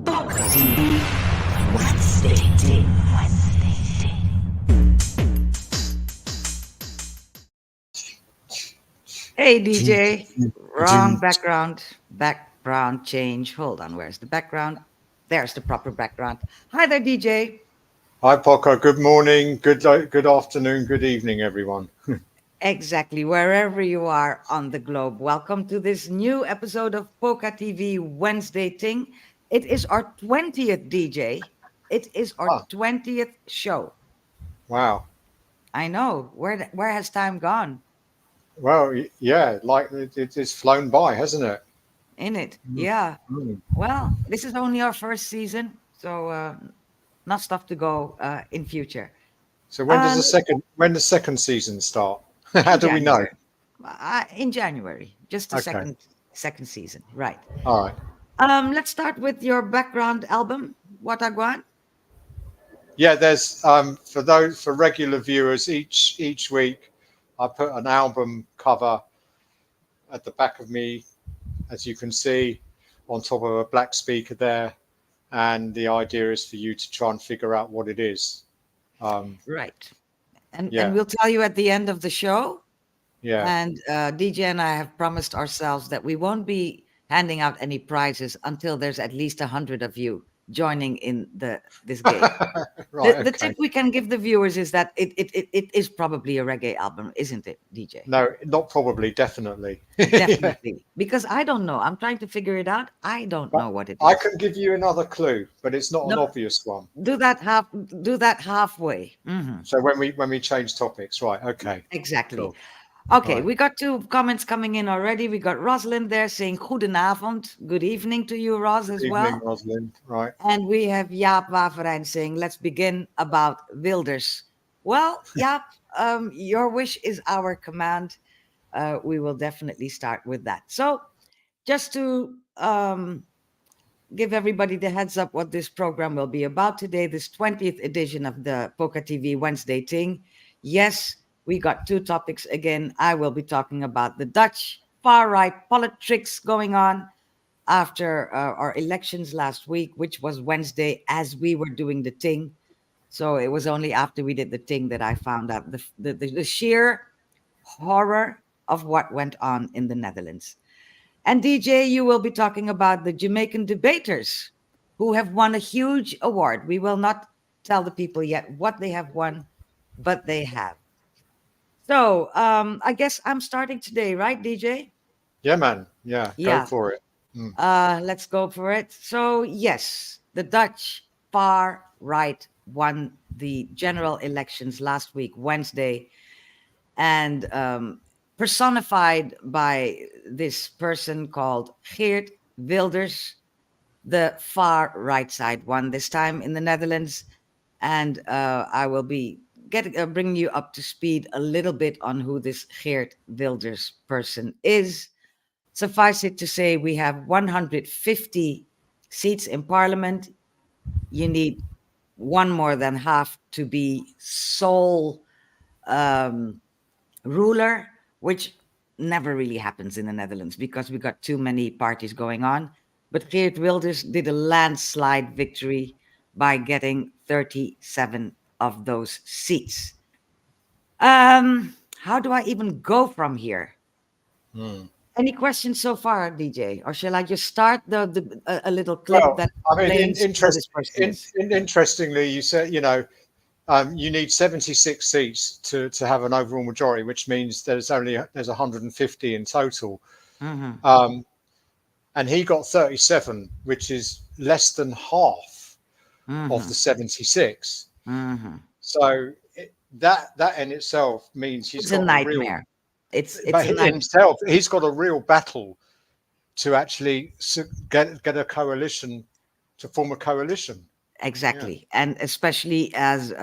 PocaTV Wenzzzday. Hey DJ, wrong background change. Hold on, where's the background? There's the proper background. Hi there, DJ. Hi, Poca. Good morning, good afternoon, good evening, everyone. Exactly, wherever you are on the globe. Welcome to this new episode of PocaTV Wenzzzday Ting. It is our 20th, DJ. It is our Ah, 20th show. wow. I know. Where has time gone? Well, yeah, like it's flown by, hasn't it? In it. Mm, Yeah. mm. Well, this is only our first season, so not stuff to go in future. So Um, when does second season start? How in do we know? January. In January, just the Okay, second season, right? all right. Let's start with your background album, Wataguan. Yeah, there's for regular viewers each week, I put an album cover at the back of me, as you can see, on top of a black speaker there, and the idea is for you to try and figure out what it is. Um, Right. And yeah, we'll tell you at the end of the show. yeah. And DJ and I have promised ourselves that we won't be handing out any prizes until there's at least 100 of you joining in this game. Right, The okay. tip we can give the viewers is that it is probably a reggae album, isn't it, DJ? No, not probably, definitely. Yeah. Definitely. Because I don't know. I'm trying to figure it out. I don't But know what it I is. can give you another clue, but it's not an No, obvious one. do that halfway. So when we change topics, right, okay, Exactly. cool. Okay, Right. we got two comments coming in already. We got Rosalind there saying goedenavond. Good evening to you, Ros, as Good evening, well. Rosalind. Right. And we have Jaap Waverijn saying, let's begin about Wilders. Well, Jaap, your wish is our command. We will definitely start with that. So, just to give everybody the heads up what this program will be about today, this 20th edition of the PocaTV Wenzzzday Ting. Yes, we got two topics again. I will be talking about the Dutch far right PolitRixx going on after our elections last week, which was Wednesday as we were doing the Ting. So it was only after we did the Ting that I found out the sheer horror of what went on in the Netherlands. And DJ, you will be talking about the Jamaican debaters who have won a huge award. We will not tell the people yet what they have won, but they have. So I guess I'm starting today, right, DJ? Yeah, man. Yeah, go Yeah. for it. Mm. Let's go for it. So yes, the Dutch far right won the general elections last week, Wednesday, and personified by this person called Geert Wilders. The far right side won this time in the Netherlands, and I will be bringing you up to speed a little bit on who this Geert Wilders person is. Suffice it to say, we have 150 seats in Parliament. You need one more than half to be sole um, ruler, which never really happens in the Netherlands because we got too many parties going on. But Geert Wilders did a landslide victory by getting 37 of those seats. How do I even go from here? Mm. Any questions so far, DJ? Or shall I just start a little clip Well, that I mean, explains who this person is? interestingly, you said, you need 76 seats to have an overall majority, which means there's 150 in total. Mm-hmm, Um, and he got 37, which is less than half of mm-hmm, the 76. mm-hmm. So that in itself means he's It's a got a real, nightmare. It's but a in nightmare. itself, he's got a real battle to actually get a coalition, to form a coalition. Yeah, Exactly. And especially as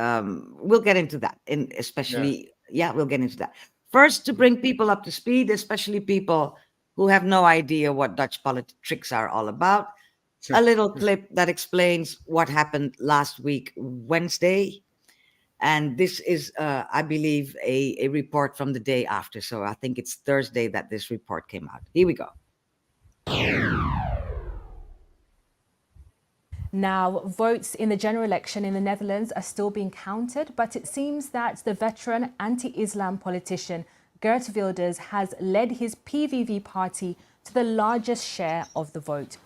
we'll get into that. And yeah. especially, yeah, we'll get into that. First, to bring people up to speed, especially people who have no idea what Dutch politics are all about, a little clip that explains what happened last week, Wednesday. And this is, I believe, a report from the day after. So I think it's Thursday that this report came out. Here we go. Now, votes in the general election in the Netherlands are still being counted, but it seems that the veteran anti-Islam politician Geert Wilders has led his PVV party to the largest share of the vote.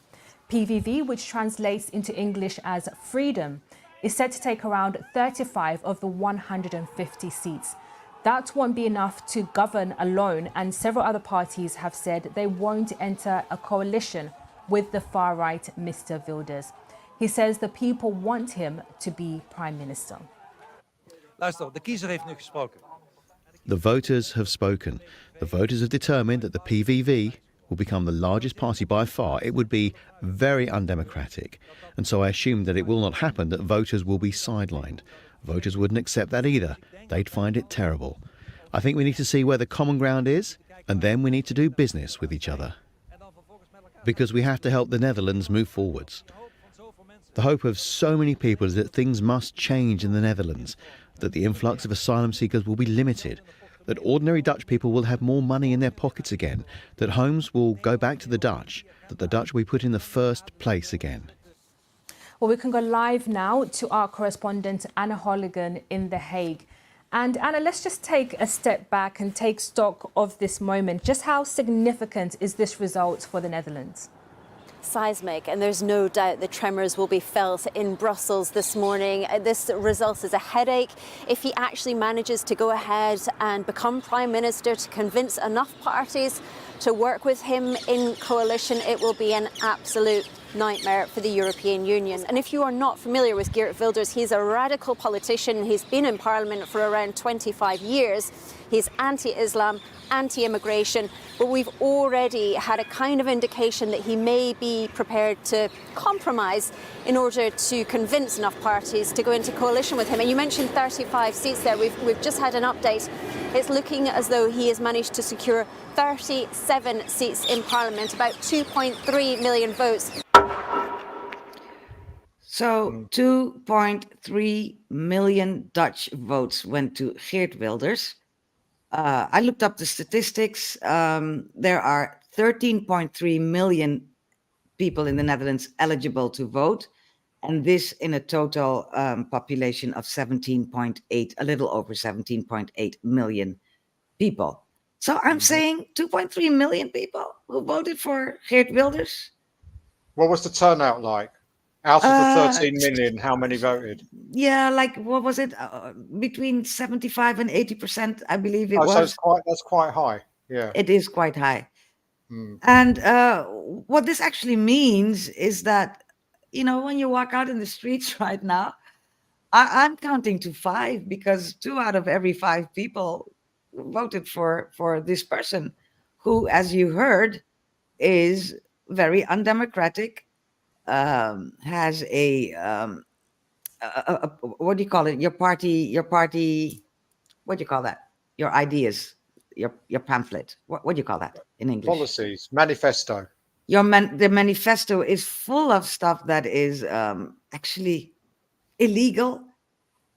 PVV, which translates into English as freedom, is set to take around 35 of the 150 seats. That won't be enough to govern alone, and several other parties have said they won't enter a coalition with the far-right Mr. Wilders. He says the people want him to be Prime Minister. Luister, de kiezer heeft nu gesproken. The voters have spoken. The voters have determined that the PVV will become the largest party by far. It would be very undemocratic. And so I assume that it will not happen, that voters will be sidelined. Voters wouldn't accept that either. They'd find it terrible. I think we need to see where the common ground is, and then we need to do business with each other. Because we have to help the Netherlands move forwards. The hope of so many people is that things must change in the Netherlands, that the influx of asylum seekers will be limited, that ordinary Dutch people will have more money in their pockets again, that homes will go back to the Dutch, that the Dutch will be put in the first place again. Well, we can go live now to our correspondent Anna Holligan in The Hague. And Anna, let's just take a step back and take stock of this moment. Just how significant is this result for the Netherlands? Seismic, and there's no doubt the tremors will be felt in Brussels this morning. This result is a headache. If he actually manages to go ahead and become Prime Minister, to convince enough parties to work with him in coalition, it will be an absolute nightmare for the European Union. And if you are not familiar with Geert Wilders, he's a radical politician. He's been in Parliament for around 25 years. He's anti-Islam, anti-immigration, but we've already had a kind of indication that he may be prepared to compromise in order to convince enough parties to go into coalition with him. And you mentioned 35 seats there. We've just had an update. It's looking as though he has managed to secure 37 seats in Parliament, about 2.3 million votes. So 2.3 million Dutch votes went to Geert Wilders. I looked up the statistics. There are 13.3 million people in the Netherlands eligible to vote, and this in a total population of 17.8, a little over 17.8 million people. So I'm saying 2.3 million people who voted for Geert Wilders. What was the turnout like? Out of the 13 million, how many voted? Yeah, like what was it? Between 75 and 80%, I believe it was. So that's quite high. Yeah, it is quite high. And what this actually means is that, you know, when you walk out in the streets right now, I'm counting to 5 because 2 out of every 5 people voted for this person, who, as you heard, is very undemocratic. Has a what do you call it? Your party. What do you call that? Your ideas, your pamphlet. What do you call that in English? Policies, manifesto. The manifesto is full of stuff that is actually illegal,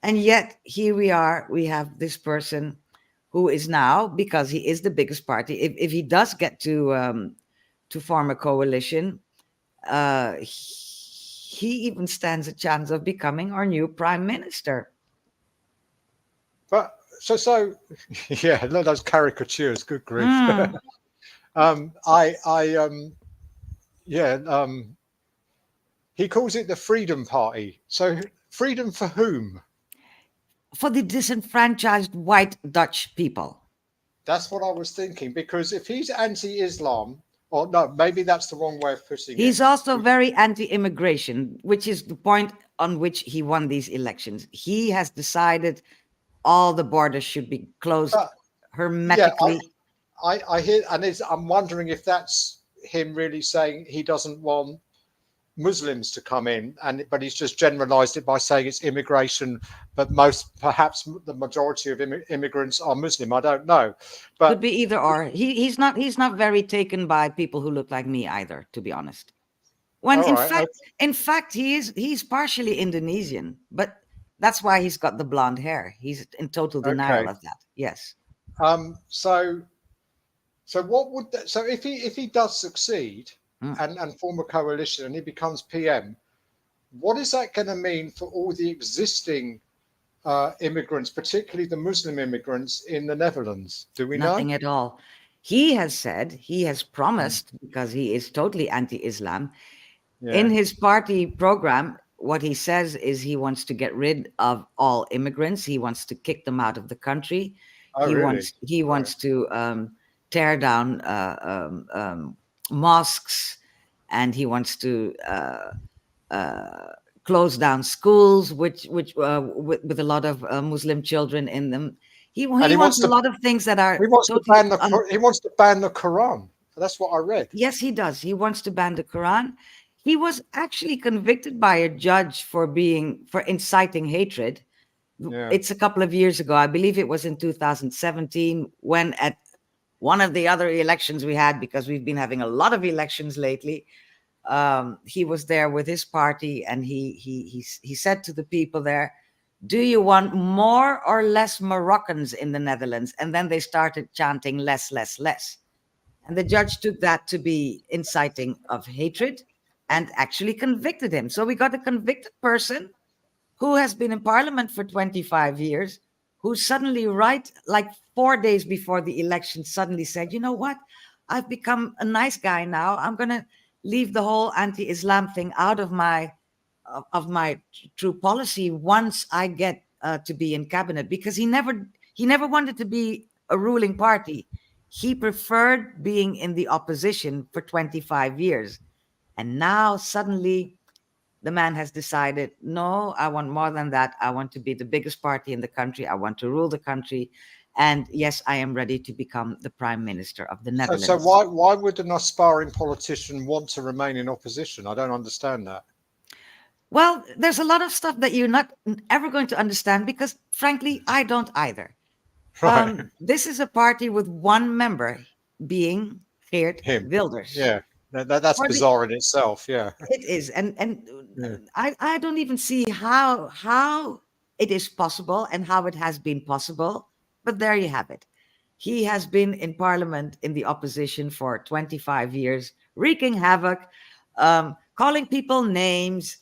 and yet here we are. We have this person who is now, because he is the biggest party. If he does get to form a coalition. He even stands a chance of becoming our new Prime Minister. But so yeah, look, those caricatures, good grief. He calls it the Freedom Party. So freedom for whom? For the disenfranchised white Dutch people. That's what I was thinking, because if he's anti-Islam, or no, maybe that's the wrong way of putting it. He's also very anti-immigration, which is the point on which he won these elections. He has decided all the borders should be closed hermetically. Yeah, I hear, and I'm wondering if that's him really saying he doesn't want Muslims to come in, but he's just generalized it by saying it's immigration, but perhaps the majority of immigrants are Muslim. I don't know, but could be either or. He's not very taken by people who look like me either, to be honest. When in fact he's partially Indonesian, but that's why he's got the blonde hair. He's in total denial of that. Yes. So what would that, so if he does succeed and form a coalition and he becomes PM, what is that going to mean for all the existing immigrants, particularly the Muslim immigrants in the Netherlands? Do we know? Nothing at all. He has said, he has promised, because he is totally anti-Islam, in his party program, what he says is he wants to get rid of all immigrants. He wants to kick them out of the country. Oh, really? He wants to tear down mosques, and he wants to close down schools, with a lot of Muslim children in them. He wants a lot of things that are. He wants to ban the Quran. That's what I read. Yes, he does. He wants to ban the Quran. He was actually convicted by a judge for inciting hatred. Yeah. It's a couple of years ago. I believe it was in 2017, when at one of the other elections we had, because we've been having a lot of elections lately, he was there with his party, and he said to the people there, "Do you want more or less Moroccans in the Netherlands?" And then they started chanting less, less, less. And the judge took that to be inciting of hatred and actually convicted him. So we got a convicted person who has been in parliament for 25 years, who suddenly, right, like 4 days before the election, suddenly said, "You know what? I've become a nice guy now. I'm going to leave the whole anti-Islam thing out of my true policy once I get to be in cabinet," because he never wanted to be a ruling party. He preferred being in the opposition for 25 years. And now suddenly the man has decided, no, I want more than that. I want to be the biggest party in the country. I want to rule the country. And yes, I am ready to become the prime minister of the Netherlands. So why would an aspiring politician want to remain in opposition? I don't understand that. Well, there's a lot of stuff that you're not ever going to understand, because frankly, I don't either. Right. This is a party with one member, being Geert Wilders. Yeah, that's bizarre in itself. Yeah, it is, and Yeah. I don't even see how it is possible and how it has been possible. But there you have it. He has been in parliament in the opposition for 25 years, wreaking havoc, calling people names,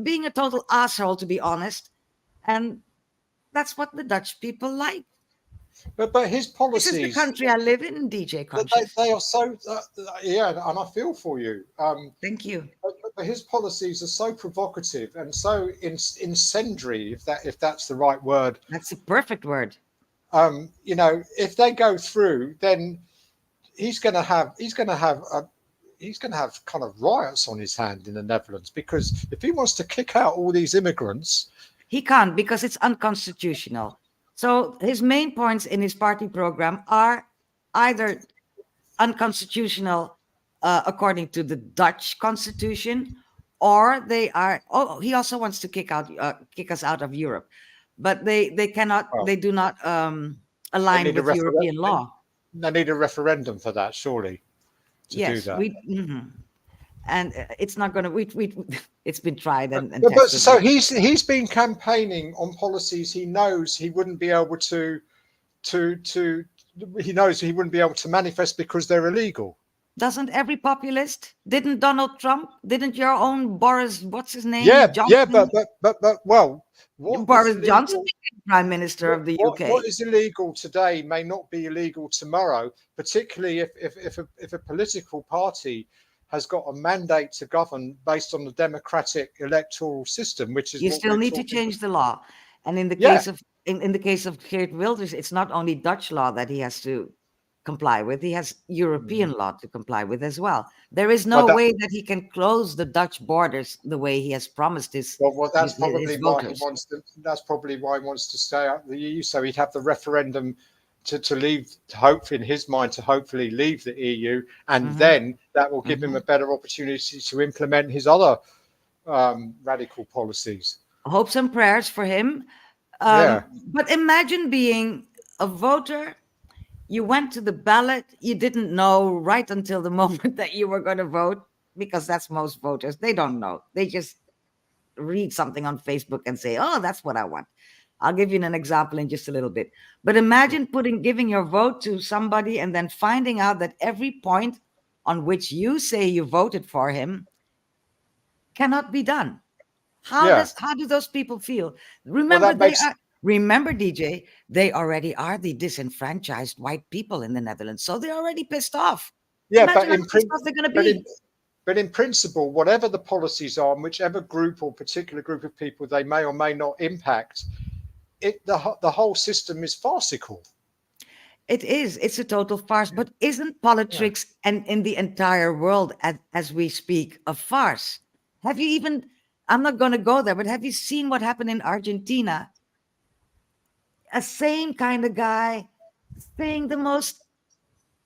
being a total asshole, to be honest. And that's what the Dutch people like. But his policies. This is the country I live in, DJ Conscious. They are so yeah, and I feel for you. Thank you. But his policies are so provocative and so incendiary, if that's the right word. That's a perfect word. You know, if they go through, then he's going to have kind of riots on his hand in the Netherlands, because if he wants to kick out all these immigrants, he can't, because it's unconstitutional. So his main points in his party program are either unconstitutional according to the Dutch constitution, or they are. Oh, he also wants to kick us out of Europe, but they cannot. Well, they do not align with European law. They need a referendum for that, surely. To do that. And it's not going to. It's been tried and but so he's been campaigning on policies he knows he wouldn't be able to he knows he wouldn't be able to manifest because they're illegal. Doesn't every populist? Didn't Donald Trump? Didn't your own Boris? What's his name? Yeah, Johnson? yeah, but well, Boris Johnson became Prime Minister of the UK. What is illegal today may not be illegal tomorrow, particularly if a political party has got a mandate to govern based on the democratic electoral system, which is you still need to change the law. And in the case of in the case of Geert Wilders, it's not only Dutch law that he has to comply with; he has European law to comply with as well. There is no way that he can close the Dutch borders the way he has promised his. Well, that's probably his why he wants to. That's probably why he wants to stay out of the EU. So he'd have the referendum to leave, hope in his mind to hopefully leave the EU, and then that will give him a better opportunity to implement his other radical policies. Hopes and prayers for him. But imagine being a voter. You went to the ballot. You didn't know right until the moment that you were going to vote, because that's most voters. They don't know. They just read something on Facebook and say, "Oh, that's what I want." I'll give you an example in just a little bit. But imagine giving your vote to somebody and then finding out that every point on which you say you voted for him cannot be done. Yeah. How do those people feel? Well, Remember, that makes remember, DJ, they already are the disenfranchised white people in the Netherlands, so they're already pissed off. yeah, Imagine how pissed off they're going to but be. but in principle, whatever the policies are, and whichever group or particular group of people they may or may not impact, the whole system is farcical. It is. It's a total farce. But isn't Yeah. PolitRixx and in the entire world as we speak a farce? Have you even? I'm not going to go there, but have you seen what happened in Argentina? A same kind of guy saying the most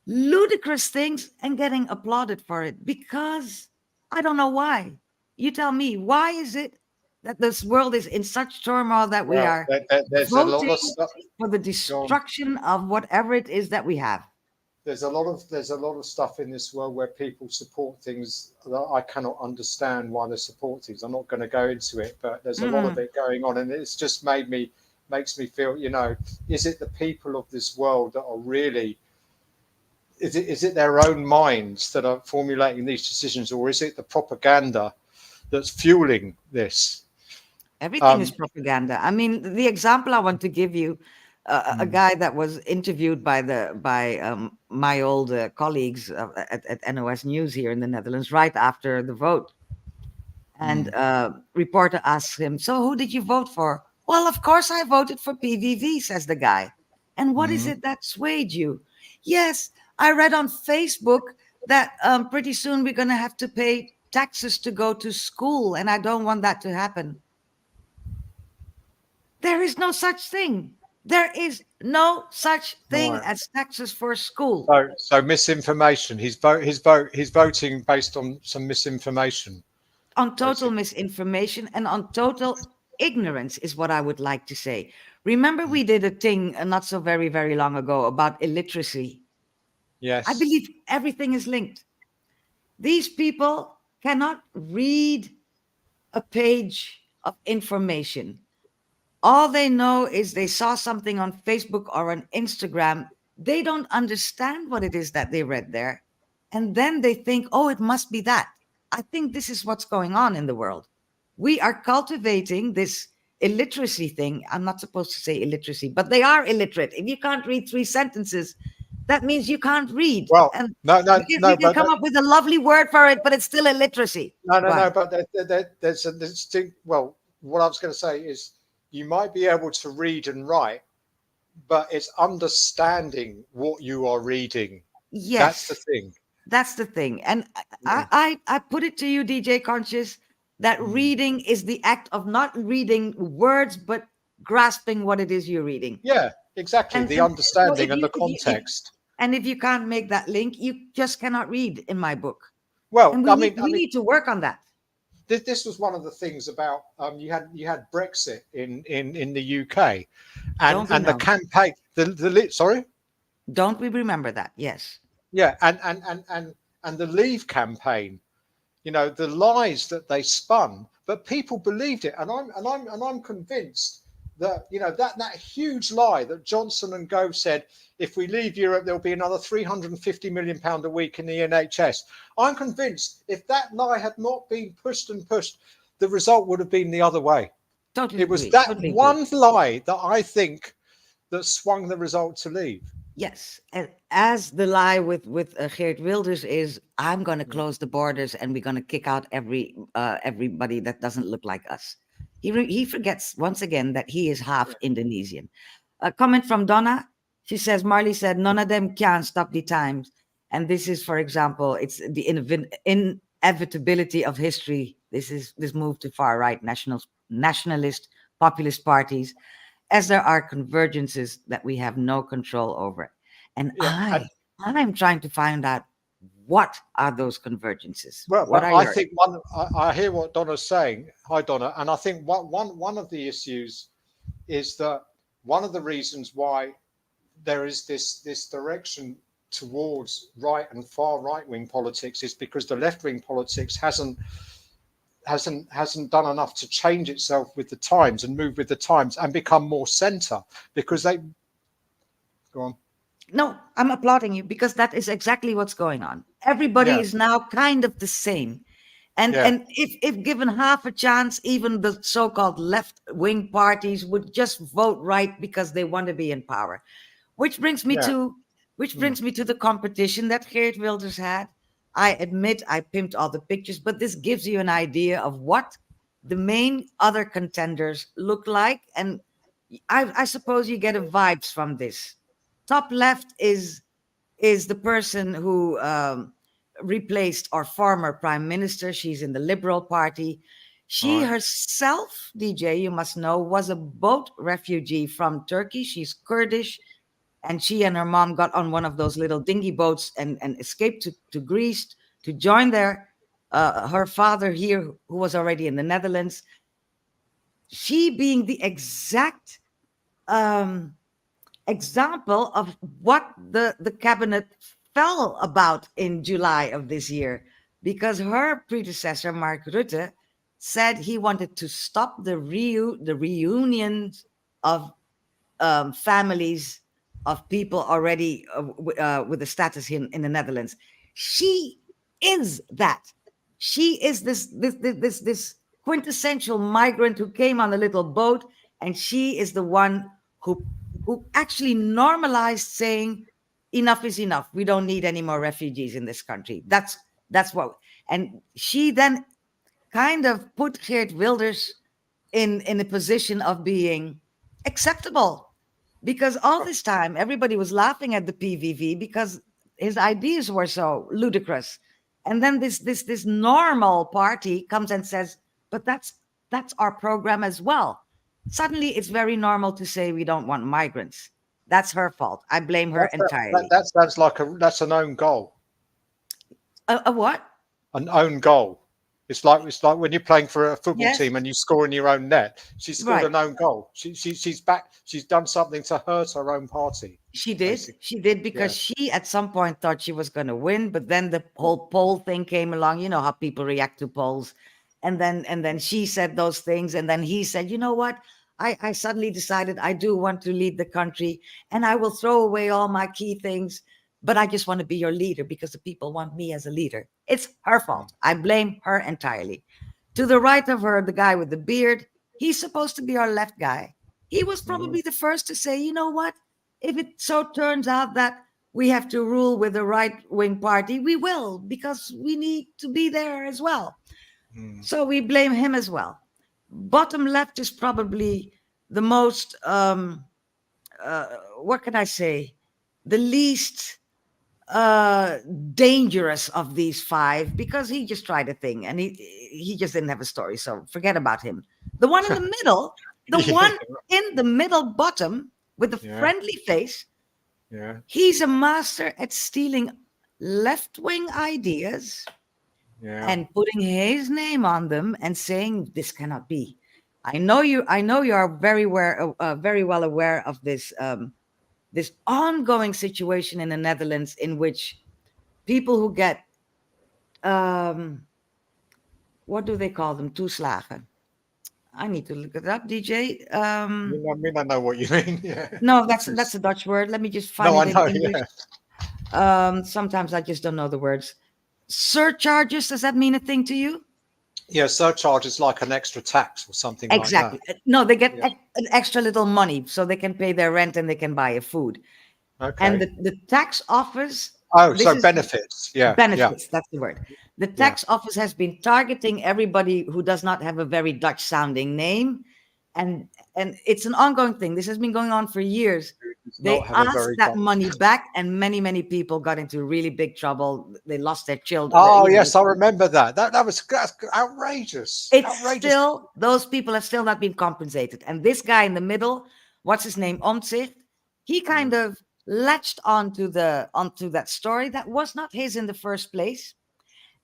ludicrous things and getting applauded for it because I don't know why. You tell me, why is it that this world is in such turmoil that we Well, are there's a lot voting of stuff. for the John, destruction of whatever it is that we have? there's a lot of stuff in this world where people support things that I cannot understand why they support things. I'm not going to go into it, but there's a lot of it going on, and it's just makes me feel, is it the people of this world that are really, is it their own minds that are formulating these decisions, or is it the propaganda that's fueling this? Everything is propaganda. I mean, the example I want to give you, a guy that was interviewed by my old colleagues at NOS News here in the Netherlands right after the vote, and reporter asks him, "So who did you vote for?" "Well, of course I voted for PVV," says the guy. "And what is it that swayed you?" "Yes, I read on Facebook that pretty soon we're going to have to pay taxes to go to school, and I don't want that to happen." There is no such thing. There is no such thing Right. as taxes for school. So misinformation. He's voting based on some misinformation. On total misinformation and on total ignorance is what I would like to say. Remember, we did a thing not so very, very long ago about illiteracy. Yes. I believe everything is linked. These people cannot read a page of information. All they know is they saw something on Facebook or on Instagram. They don't understand what it is that they read there. And then they think, oh, it must be that. I think this is what's going on in the world. We are cultivating this illiteracy thing. I'm not supposed to say illiteracy, but they are illiterate. If you can't read 3 sentences, that means you can't read. Well, And no, you can come up with a lovely word for it, but it's still illiteracy. No, but there's a distinct. Well, what I was going to say is you might be able to read and write, but it's understanding what you are reading. Yes. That's the thing. That's the thing. And I put it to you, DJ Conscious, that reading is the act of not reading words, but grasping what it is you're reading. Yeah, exactly. The understanding and the context. And if you can't make that link, you just cannot read in my book. Well, and we need to work on that. This was one of the things about you had Brexit in the UK, and the campaign. Sorry. Don't we remember that? Yes. Yeah, and the Leave campaign, the lies that they spun, but people believed it, and I'm convinced that that huge lie that Johnson and Gove said, if we leave Europe, there'll be another £350 million a week in the NHS. I'm convinced if that lie had not been pushed, the result would have been the other way. Totally. It was that one lie that I think that swung the result to leave. Yes, and as the lie with Geert Wilders is, I'm going to close the borders and we're going to kick out everybody that doesn't look like us. He forgets once again that he is half Indonesian. A comment from Donna. She says, Marley said, none of them can stop the times. And this is, for example, it's the inevitability of history. This move to far right nationalist populist parties, as there are convergences that we have no control over. And I'm trying to find out what are those convergences. Well, I hear what Donna's saying. Hi, Donna. And I think one of the issues is that one of the reasons why there is this direction towards right and far right-wing politics is because the left-wing politics hasn't done enough to change itself with the times and move with the times and become more center, because they go on. No, I'm applauding you because that is exactly what's going on. Everybody is now kind of the same. And Yeah. and if given half a chance, even the so-called left-wing parties would just vote right because they want to be in power. Which brings me Yeah. to the competition that Geert Wilders had. I admit I pimped all the pictures, but this gives you an idea of what the main other contenders look like, and I suppose you get a vibes from this. Top left is the person who replaced our former prime minister. She's in the Liberal Party. She Right. herself, DJ, you must know, was a boat refugee from Turkey. She's Kurdish, and she and her mom got on one of those little dinghy boats and escaped to Greece to join her father here, who was already in the Netherlands. She being the exact example of what the cabinet fell about in July of this year, because her predecessor, Mark Rutte, said he wanted to stop the reunions of families of people already with a status in the Netherlands. She is that. She is this quintessential migrant who came on a little boat, and she is the one who actually normalized saying enough is enough. We don't need any more refugees in this country. That's what. And she then kind of put Geert Wilders in a position of being acceptable, because all this time everybody was laughing at the PVV because his ideas were so ludicrous. And then this normal party comes and says, but that's our program as well. Suddenly it's very normal to say we don't want migrants. That's her fault. I blame her entirely. That sounds like that's an own goal. A what? An own goal. It's like when you're playing for a football Yes. team and you score in your own net. She scored Right. an own goal. She's back. She's done something to hurt her own party. She did. Basically. She did, because she at some point thought she was going to win, but then the whole poll thing came along. You know how people react to polls, and then she said those things, and then he said, "You know what? I suddenly decided I do want to lead the country, and I will throw away all my key things, but I just want to be your leader because the people want me as a leader." It's her fault. I blame her entirely. To the right of her, the guy with the beard, he's supposed to be our left guy. He was probably the first to say, you know what? If it so turns out that we have to rule with the right-wing party, we will, because we need to be there as well. So we blame him as well. Bottom left is probably the most, what can I say, the least dangerous of these five, because he just tried a thing and he just didn't have a story. So forget about him. The one in the middle, one in the middle bottom with the friendly face, he's a master at stealing left-wing ideas and putting his name on them and saying this cannot be. I know you are very well aware of this this ongoing situation in the Netherlands, in which people who get what do they call them? Toeslagen. I need to look it up, DJ. I mean, I know what you mean. Yeah. No, that's a Dutch word. Let me just find it in English. Yeah. Sometimes I just don't know the words. Surcharges, does that mean a thing to you? Yeah, surcharge is like an extra tax or something Exactly. like that. No, they get an extra little money so they can pay their rent and they can buy a food. Okay. And the tax office. So benefits. Yeah. Benefits, that's the word. The tax office has been targeting everybody who does not have a very Dutch sounding name. And it's an ongoing thing. This has been going on for years. They asked that money back, and many people got into really big trouble. They lost their children. Oh, yes, I remember that. That's outrageous. It's still, those people have still not been compensated. And this guy in the middle, what's his name, Omtzigt, he kind of latched onto that story that was not his in the first place,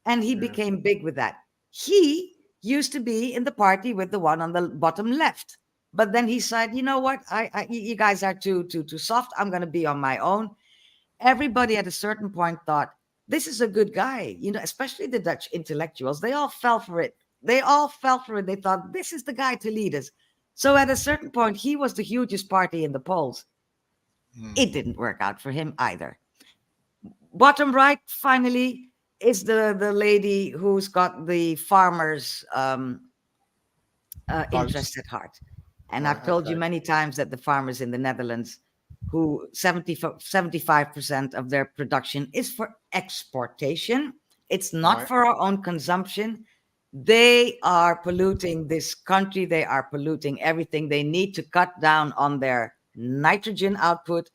and he became big with that. He used to be in the party with the one on the bottom left, but then he said, you know what, you guys are too soft. I'm going to be on my own. Everybody at a certain point thought, this is a good guy, especially the Dutch intellectuals. They all fell for it. They thought, this is the guy to lead us. So at a certain point, he was the hugest party in the polls. It didn't work out for him either. Bottom right, finally, is the lady who's got the farmers' interest at heart. And Right, I've told you okay. many times that the farmers in the Netherlands, who 75% of their production is for exportation, it's not Right. for our own consumption. They are polluting this country. They are polluting everything. They need to cut down on their nitrogen output.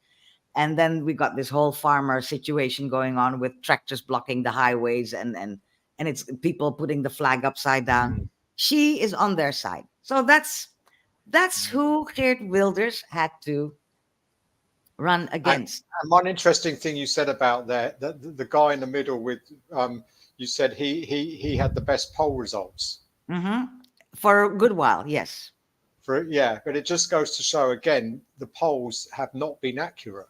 And then we got this whole farmer situation going on with tractors blocking the highways and it's people putting the flag upside down. She is on their side. So that's who Geert Wilders had to run against. And one interesting thing you said about that, the guy in the middle with, you said he had the best poll results. For a good while, yes. But it just goes to show again, the polls have not been accurate.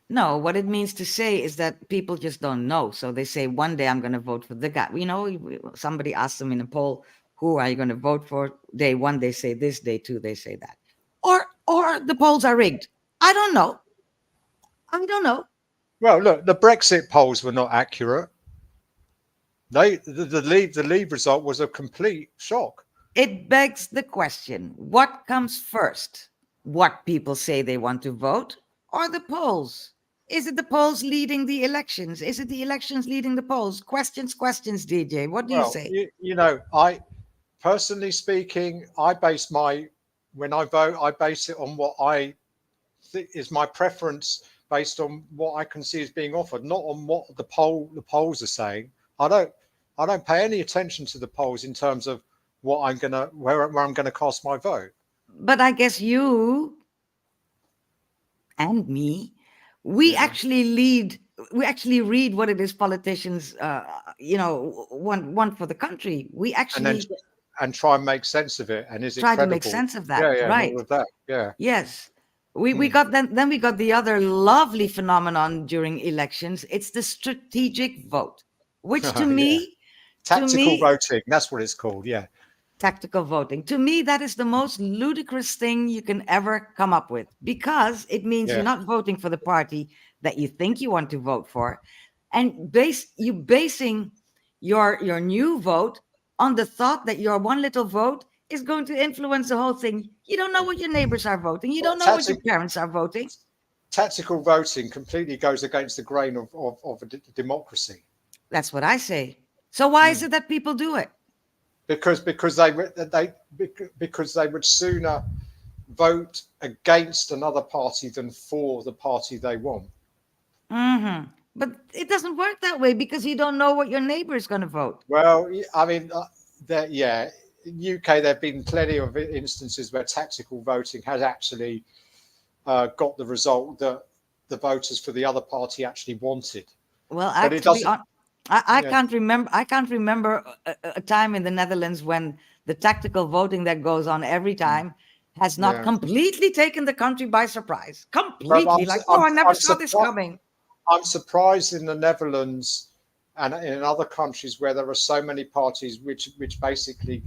No, what it means to say is that people just don't know. So they say, one day I'm going to vote for the guy. Somebody asked them in a poll, who are you going to vote for? Day one, they say this. Day two, they say that. Or the polls are rigged. I don't know. Well, look, the Brexit polls were not accurate. The Leave result was a complete shock. It begs the question, what comes first? What people say they want to vote or the polls? Is it the polls leading the elections? Is it the elections leading the polls? Questions, DJ. What do you say? I personally speaking, when I vote, I base it on what I think is my preference based on what I can see as being offered, not on what the polls are saying. I don't pay any attention to the polls in terms of where I'm gonna cast my vote. But I guess you and me, we actually read what it is politicians want for the country. We actually and try and make sense of it. And is it try credible? to make sense of that. Yeah, right. And all of that. Yeah. Yes. We got then we got the other lovely phenomenon during elections. It's the strategic vote, which to me, tactical voting. That's what it's called. Yeah. Tactical voting. To me, that is the most ludicrous thing you can ever come up with, because it means you're not voting for the party that you think you want to vote for, and basing your new vote on the thought that your one little vote is going to influence the whole thing. You don't know what your neighbors are voting. You don't know what your parents are voting. Tactical voting completely goes against the grain of a democracy. That's what I say. So why is it that people do it? Because they would sooner vote against another party than for the party they want. But it doesn't work that way, because you don't know what your neighbor is going to vote. Well, I mean, in UK, there have been plenty of instances where tactical voting has actually got the result that the voters for the other party actually wanted. Well, actually, I can't remember a time in the Netherlands when the tactical voting that goes on every time has not completely taken the country by surprise. Completely, I never saw this coming. I'm surprised in the Netherlands and in other countries where there are so many parties which basically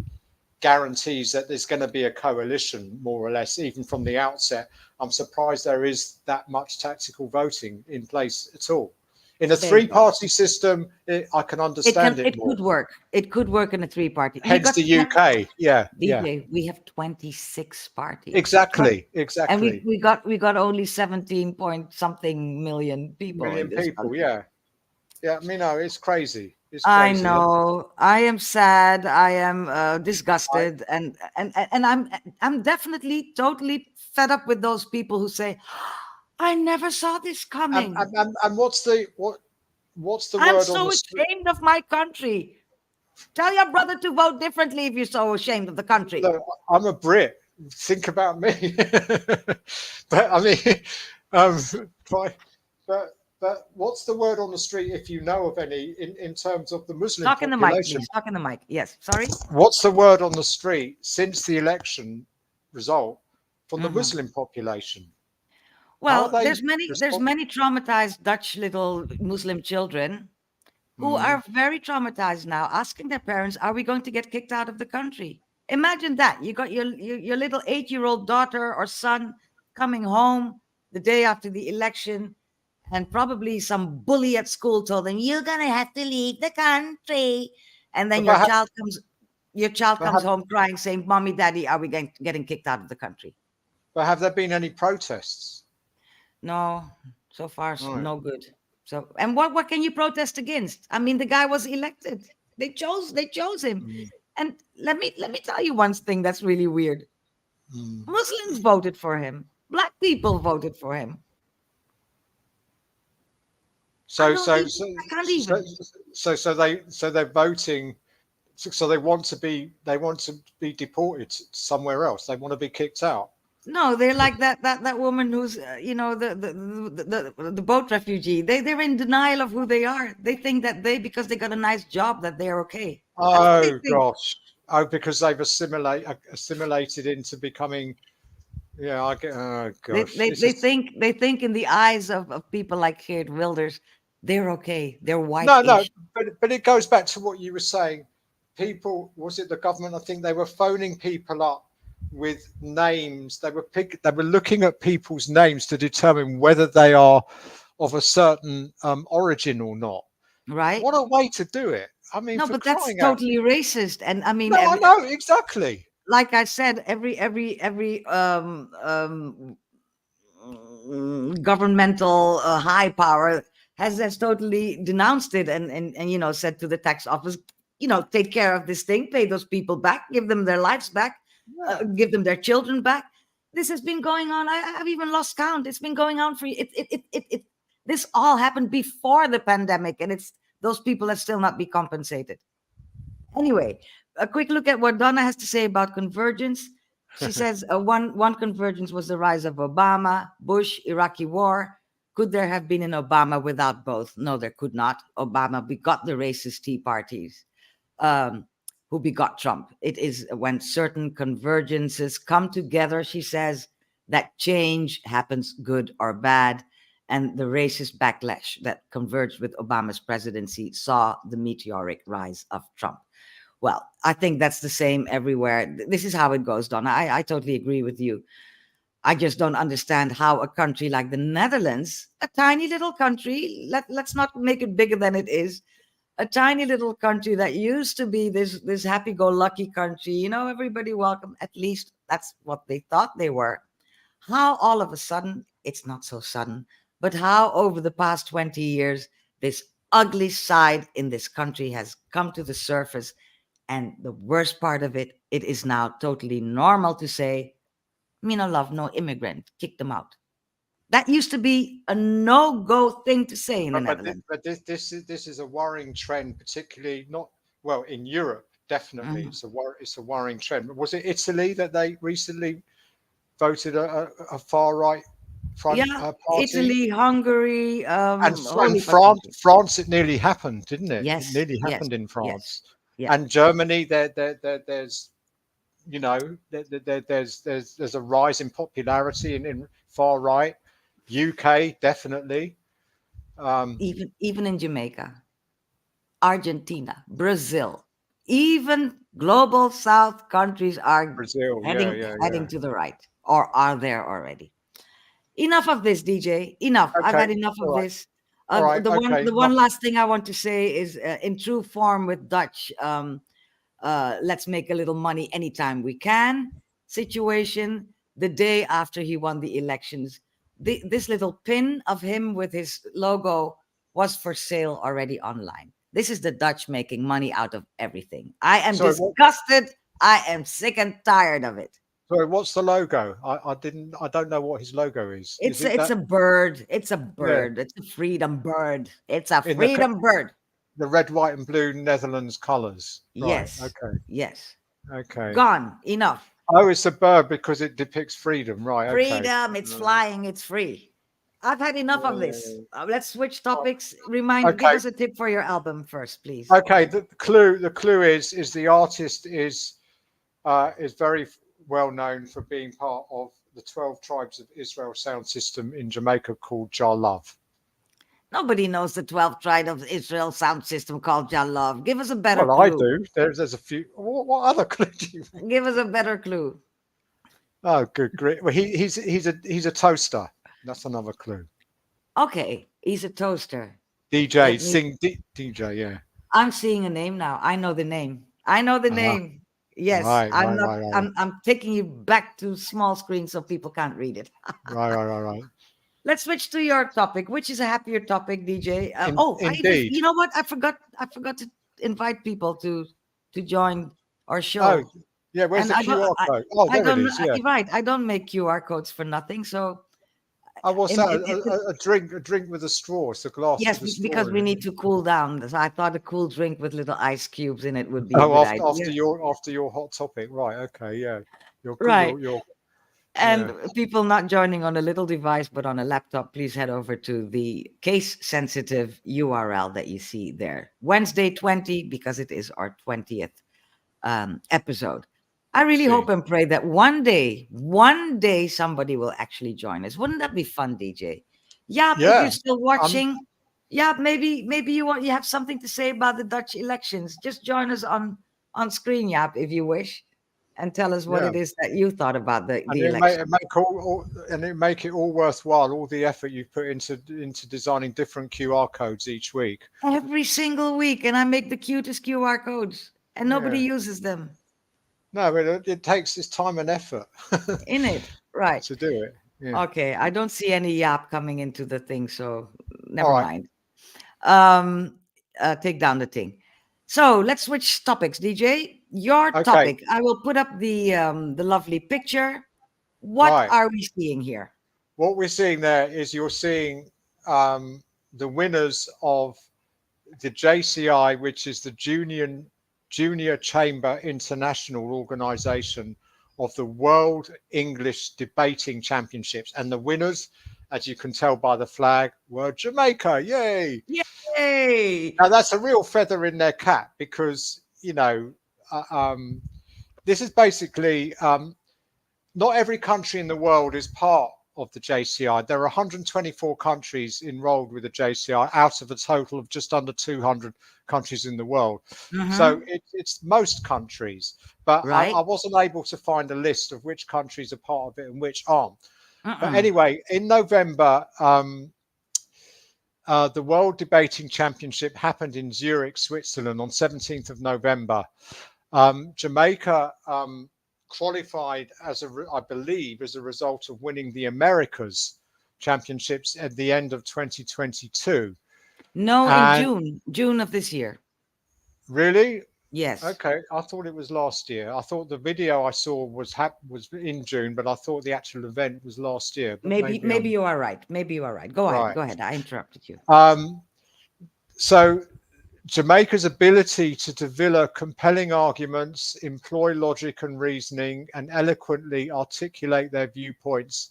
guarantees that there's going to be a coalition, more or less, even from the outset. I'm surprised there is that much tactical voting in place at all. In a three-party system, I can understand it. It could work. It could work in a three-party. Hence the UK. DJ, we have 26 parties. Exactly. And we got only 17 point something million people. Yeah. I mean, no, it's crazy. It's crazy. I know. I am sad. I am disgusted, and I'm definitely totally fed up with those people who say, I never saw this coming. And what's the word? I'm so ashamed of my country. Tell your brother to vote differently if you're so ashamed of the country. Look, I'm a Brit. Think about me. But I mean, but what's the word on the street, if you know of any, in terms of the Muslim population? In the mic, please. Talk in the mic. Yes. Sorry. What's the word on the street since the election result from the Muslim population? Well, there's many traumatized Dutch little Muslim children who are very traumatized now, asking their parents, are we going to get kicked out of the country? Imagine that. You got your little 8-year-old daughter or son coming home the day after the election, and probably some bully at school told them, "You're gonna have to leave the country," and then But your child but comes have, home crying, saying, "Mommy, Daddy, are we getting kicked out of the country?" but have there been any protests? No, so far Right. no good. So, and what can you protest against? I mean, the guy was elected. They chose him. Mm, And let me tell you one thing that's really weird. mm. Muslims voted for him. Black people voted for him. I So don't so even, so I can't so even. so they're voting. So they want to be deported somewhere else. They want to be kicked out. No, they're like that woman who's the boat refugee. They're in denial of who they are. They think that because they got a nice job that they're okay. That's what they Oh think. gosh. Oh, because they've assimilated into becoming. Yeah, I get. Oh They gosh, they, this they is think they think in the eyes of people like Geert Wilders, they're okay. They're no. white-ish. But it goes back to what you were saying. People, was it the government? I think they were phoning people up with names. They were looking at people's names to determine whether they are of a certain origin or not. Right? What a way to do it! I mean, No, for but that's crying out. totally racist. And I mean, No, I know exactly. like I said, every governmental high power has totally denounced it and said to the tax office, take care of this thing, pay those people back, give them their lives back, Yeah. give them their children back. This has been going on. I've even lost count. It's been going on for it. This all happened before the pandemic, and it's those people that still not be compensated. Anyway, a quick look at what Donna has to say about convergence. She says one convergence was the rise of Obama, Bush, Iraqi war. Could there have been an Obama without both? No, there could not. Obama begot the racist Tea Parties, who begot Trump. It is when certain convergences come together, she says, that change happens, good or bad. And the racist backlash that converged with Obama's presidency saw the meteoric rise of Trump. Well, I think that's the same everywhere. This is how it goes, Donna. I totally agree with you. I just don't understand how a country like the Netherlands, a tiny little country, let's not make it bigger than it is, a tiny little country that used to be this happy-go-lucky country, everybody welcome, at least that's what they thought they were. How all of a sudden, it's not so sudden, but how over the past 20 years, this ugly side in this country has come to the surface. And the worst part of it, it is now totally normal to say, me no love no immigrant, kick them out. That used to be a no-go thing to say in the Netherlands. But this is a worrying trend, particularly in Europe. Definitely, it's a worrying trend. Was it Italy that they recently voted a far right front party? Italy, Hungary, and France. France, it nearly happened, didn't it? Yes, It nearly yes, happened in France. yes. And Germany, there's there's a rise in popularity in far right. UK, definitely. Even in Jamaica, Argentina, Brazil, even global South countries are Brazil, heading to the right, or are there already. Enough of this, DJ. Enough. Okay, I've had enough of all right. this. All right, the one last thing I want to say is, in true form with Dutch, let's make a little money anytime we can situation. The day after he won the elections, this little pin of him with his logo was for sale already online. This is the Dutch making money out of everything. I am disgusted. I am sick and tired of it. Sorry, what's the logo? I don't know what his logo is. It's a bird. It's a bird. Yeah. It's a freedom bird. It's a freedom bird. The red, white, and blue Netherlands colours. Right. Yes. Okay. Yes. Okay. Gone. Enough. Oh, it's a bird because it depicts freedom, right? Freedom. Okay. It's flying. It's free. I've had enough of this. Let's switch topics. Give us a tip for your album first, please. Okay. The clue is the artist is very well known for being part of the 12 Tribes of Israel sound system in Jamaica called Jah Love. Nobody knows the 12th Tribe of Israel sound system called Jah Love. Give us a better clue. I do. There's a few. What other clue do you think? Give us a better clue. Oh, good, great. Well, he's a toaster. That's another clue. Okay. He's a toaster. DJ, Let me- sing DJ, yeah. I'm seeing a name now. I know the name. I know the name. Yes, Right, I'm right, not. right, right. I'm taking you back to small screen so people can't read it. Right. Let's switch to your topic, which is a happier topic, DJ. Indeed. You know what? I forgot to invite people to join our show. Oh, yeah. Where's And the QR code? Oh, I there it don't. is. Yeah. Right. I don't make QR codes for nothing. So Oh, what's in- that? in- in- A drink with a straw. It's a glass yes, with a straw. because we in it. need to cool down. So I thought a cool drink with little ice cubes in it would be a Oh, good after idea. your hot topic, right? Okay, yeah. You're Right. You're And yeah. people not joining on a little device but on a laptop, please head over to the case-sensitive URL that you see there. Wenzzzday 20, because it is our 20th episode. I really hope and pray that one day somebody will actually join us. Wouldn't that be fun, DJ? Yeah, if Yeah, you're still watching, maybe you have something to say about the Dutch elections. Just join us on screen, Jaap, if you wish, and tell us what Yeah. it is that you thought about the and election. it make it all worthwhile. All the effort you put into designing different QR codes each week. Every single week, and I make the cutest QR codes, and nobody Yeah. uses them No, but it takes its time and effort in it. Right. to do it. Yeah. Okay. I don't see any Jaap coming into the thing, so never All right. mind. Take down the thing. So let's switch topics, DJ. Your Okay. topic. I will put up the lovely picture. What Right. are we seeing here? What we're seeing there is you're seeing the winners of the JCI, which is the Junior Chamber International Organization of the World English Debating Championships. And the winners, as you can tell by the flag, were Jamaica. Yay! Yay! Now, that's a real feather in their cap because, this is basically not every country in the world is part of the JCI. There are 124 countries enrolled with the JCI out of a total of just under 200 countries in the world. So it's most countries, but Right. I wasn't able to find a list of which countries are part of it and which aren't. But anyway, in November, the World Debating Championship happened in Zurich, Switzerland on 17th of November. Jamaica qualified I believe as a result of winning the Americas championships at the end of 2022. No, And- in June of this year. Really? Yes. Okay, I thought it was last year. I thought the video I saw was in June, but I thought the actual event was last year. But Maybe you are right. Maybe you are right. Go ahead. Right. Go ahead. I interrupted you. So Jamaica's ability to develop compelling arguments, employ logic and reasoning, and eloquently articulate their viewpoints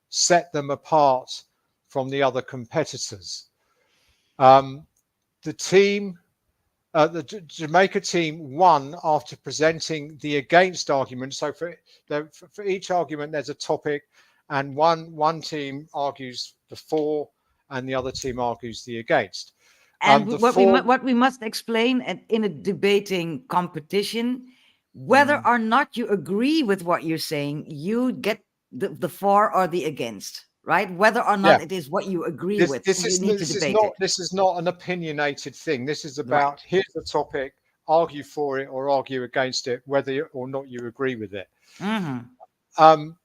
set them apart from the other competitors. The Jamaica team won after presenting the against argument. So for each argument, there's a topic, and one team argues the for, and the other team argues the against. And what we must explain in a debating competition, whether or not you agree with what you're saying, you get the for or the against, right? Whether or not it is what you agree with, you need to debate it. This is not an opinionated thing. This is about here's the topic, argue for it or argue against it, whether or not you agree with it.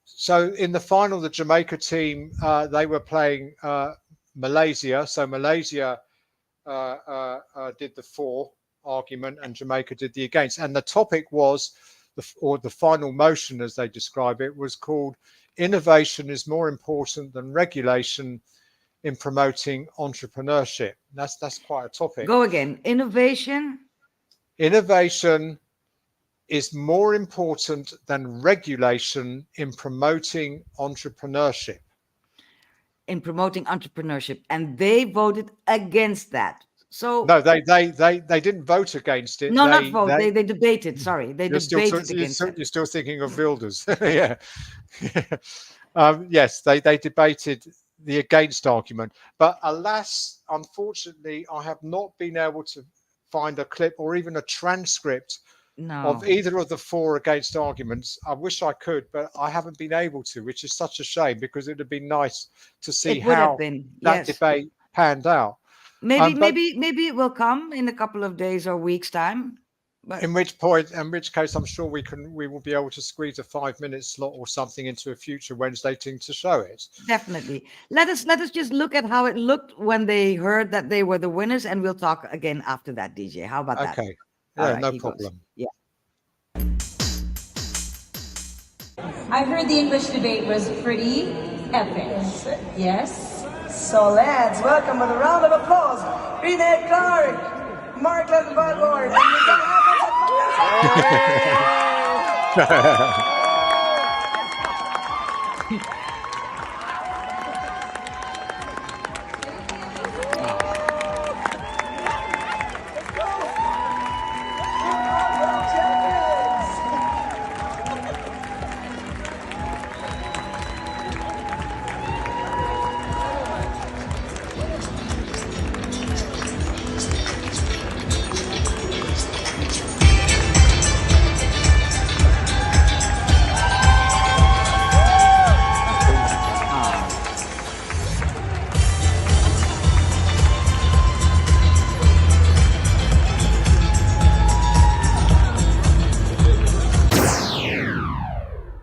So in the final, the Jamaica team, they were playing Malaysia. So Malaysia did the for argument and Jamaica did the against. And the topic was, the final motion, as they describe it, was called "Innovation is more important than regulation in promoting entrepreneurship." That's quite a topic. Go again. Innovation is more important than regulation in promoting entrepreneurship. And they voted against that. So no, they didn't vote against it. No, not vote. They debated. Sorry, they debated against it. You're still thinking of Wilders. Yeah. Yes, they debated the against argument. But alas, unfortunately, I have not been able to find a clip or even a transcript of either of the for against arguments. I wish I could, but I haven't been able to, which is such a shame because it would have been nice to see how that debate panned out. Maybe But maybe it will come in a couple of days or weeks time. But in which case, I'm sure we will be able to squeeze a 5-minute slot or something into a future Wenzzzday Ting to show it. definitely. Let us just look at how it looked when they heard that they were the winners, and we'll talk again after that, DJ. How about that? Okay. All Yeah, right, no he goes. problem. Yeah. I've heard the English debate was pretty epic. Yes? So lads, welcome with a round of applause. Greenhead Clark, Mark Levenvallgård, and you can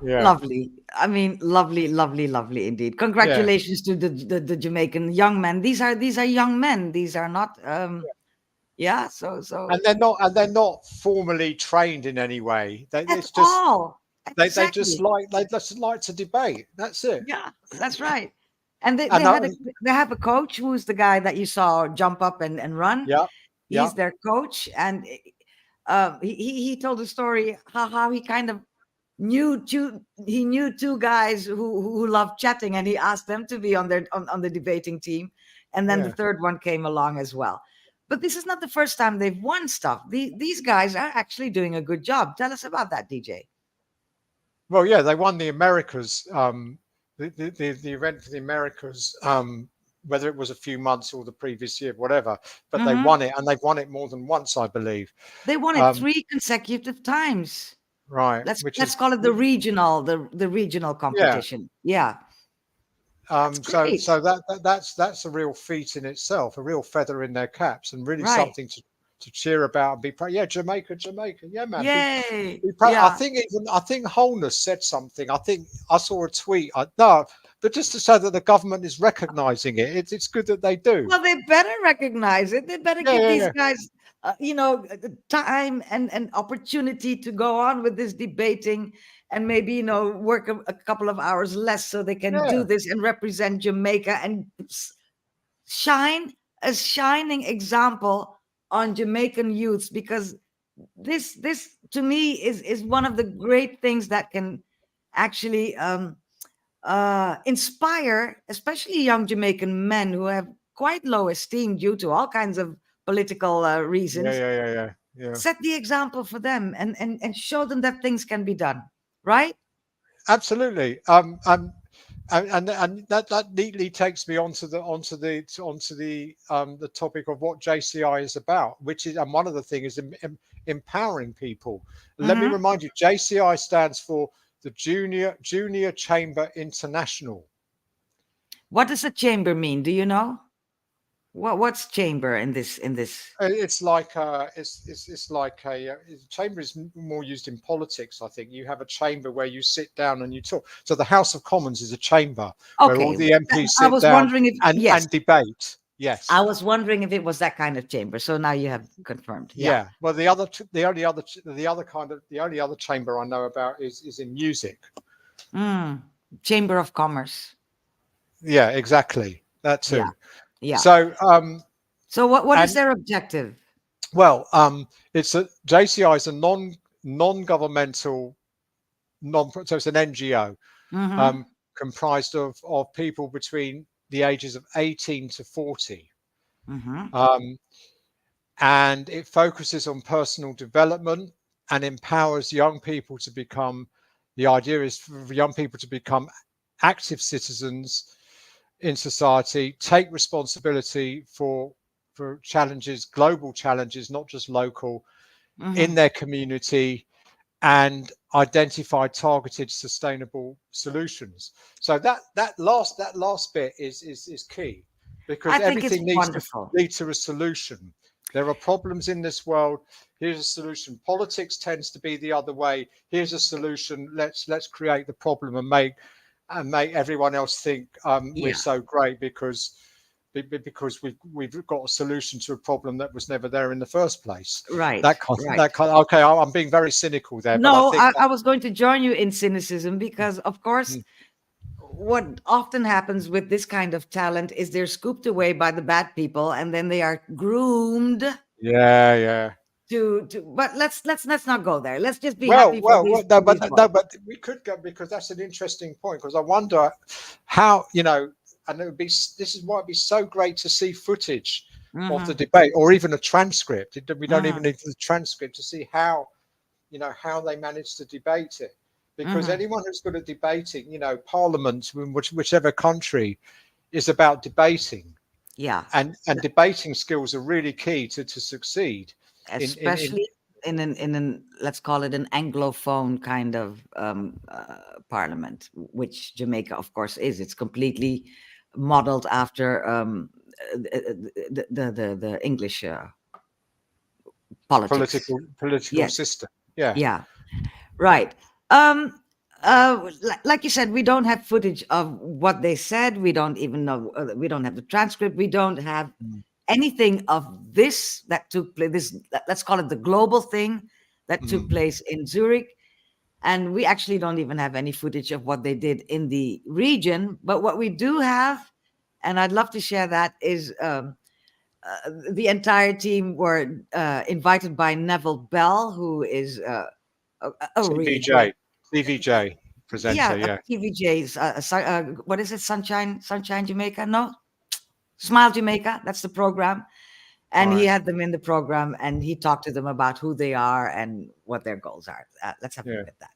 Yeah. Lovely. I mean, lovely, lovely, lovely indeed. Congratulations to the Jamaican young men. These are young men. These are not yeah, so And they're not formally trained in any way. at It's just all. they Exactly. just like to debate. That's it. Yeah, that's right. And they And they have a coach who's the guy that you saw jump up and run. yeah, yeah, He's their coach, and he told a story how he kind of knew two guys who loved chatting, and he asked them to be on the debating team, and then the Yeah. third one came along as well. But this is not the first time they've won stuff. These guys are actually doing a good job. Tell us about that, DJ. Well, yeah, they won the Americas, the event for the Americas, whether it was a few months or the previous year, whatever. But they won it, and they've won it more than once, I believe. They won it 3 consecutive times. Right. Let's call it the regional competition. Yeah. great. So that's a real feat in itself, a real feather in their caps, and really Right. something to cheer about and be proud. Yeah, Jamaica, yeah, man. Yay. Be proud. Yeah. I think Wholeness said something. I think I saw a tweet. But just to say that the government is recognizing it, it's good that they do. Well, they better recognize it. They better give these yeah. guys, the time and opportunity to go on with this debating, and maybe work a couple of hours less so they can do this and represent Jamaica and shine a shining example on Jamaican youths, because this to me is one of the great things that can actually inspire, especially young Jamaican men who have quite low esteem due to all kinds of political reasons. Yeah. Set the example for them and show them that things can be done, right? Absolutely. And that neatly takes me onto the topic of what JCI is about, which is, and one of the things is empowering people. Let me remind you, JCI stands for the Junior Chamber International. What does a chamber mean? Do you know? What's chamber in this? It's like chamber is more used in politics. I think you have a chamber where you sit down and you talk. So the House of Commons is a chamber where all the MPs sit down and debate. Yes, I was wondering if it was that kind of chamber. So now you have confirmed. Yeah. Well, the only other chamber I know about is in music. Chamber of Commerce. Yeah, exactly. That too. Yeah. So what is their objective? Well, it's JCI is a non-governmental so it's an NGO comprised of people between the ages of 18 to 40. And it focuses on personal development and empowers young people to become, the idea is for young people to become active citizens in society, take responsibility for challenges, global challenges, not just local, in their community, and identify targeted sustainable solutions. So that last bit is key. because I think it's everything needs wonderful. to lead to a solution. There are problems in this world. Here's a solution. Politics tends to be the other way. Here's a solution. Let's create the problem and make everyone else think we're so great because we've got a solution to a problem that was never there in the first place. Right. Okay, I'm being very cynical there. No, but I was going to join you in cynicism because, of course, what often happens with this kind of talent is they're scooped away by the bad people, and then they are groomed. Yeah. But let's not go there. Let's just be Well, happy. but we could go, because that's an interesting point. Because I wonder how, and this is why it'd be so great to see footage of the debate, or even a transcript. We don't even need the transcript to see how they managed to debate it. Because anyone who's good at debating, Parliament, whichever country, is about debating. Yeah. And debating skills are really key to succeed. Especially in an let's call it an Anglophone kind of parliament, which Jamaica, of course, is. It's completely modeled after the English politics. Political system. Yeah. Right. Like you said, we don't have footage of what they said. We don't even know. We don't have the transcript. We don't have anything of this that took place. Let's call it the global thing that took place in Zurich. And we actually don't even have any footage of what they did in the region. But what we do have, and I'd love to share that, is the entire team were invited by Neville Bell, who is a TVJ presenter. TVJ's, what is it? Sunshine Jamaica? No, Smile Jamaica. That's the program. And he had them in the program, and he talked to them about who they are and what their goals are. Let's have a look at that.